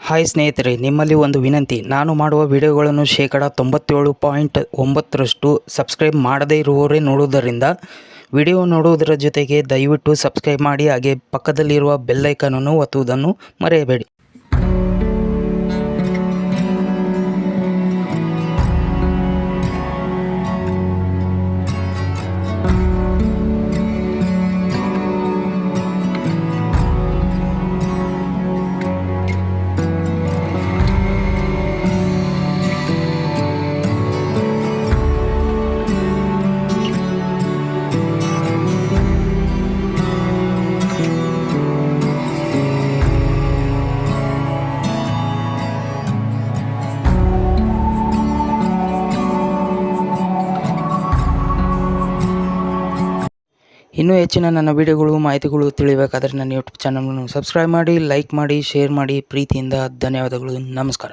Hi ಸ್ನೇಹಿತರೆ, ನಿಮ್ಮಲ್ಲಿ ಒಂದು ವಿನಂತಿ. ನಾನು ಮಾಡುವ ವಿಡಿಯೋಗಳನ್ನು 97.9% ಸಬ್ಸ್ಕ್ರೈಬ್ ಮಾಡದೇ ಇರುವವರೇ ನೋಡುವುದರಿಂದ ವಿಡಿಯೋ ನೋಡುವುದರ ಜೊತೆಗೆ ದಯವಿಟ್ಟು ಸಬ್ಸ್ಕ್ರೈಬ್ ಮಾಡಿ, ಹಾಗೆ ಪಕ್ಕದಲ್ಲಿರುವ ಬೆಲ್ ಐಕಾನನ್ನು ಒತ್ತುವುದನ್ನು ಮರೆಯಬೇಡಿ. ಇನ್ನೂ ಹೆಚ್ಚಿನ ನನ್ನ ವಿಡಿಯೋಗಳು, ಮಾಹಿತಿಗಳು ತಿಳಿಯಬೇಕಾದರೆ ನನ್ನ ಯೂಟ್ಯೂಬ್ ಚಾನಲನ್ನು ಸಬ್ಸ್ಕ್ರೈಬ್ ಮಾಡಿ, ಲೈಕ್ ಮಾಡಿ, ಶೇರ್ ಮಾಡಿ. ಪ್ರೀತಿಯಿಂದ ಧನ್ಯವಾದಗಳು. ನಮಸ್ಕಾರ.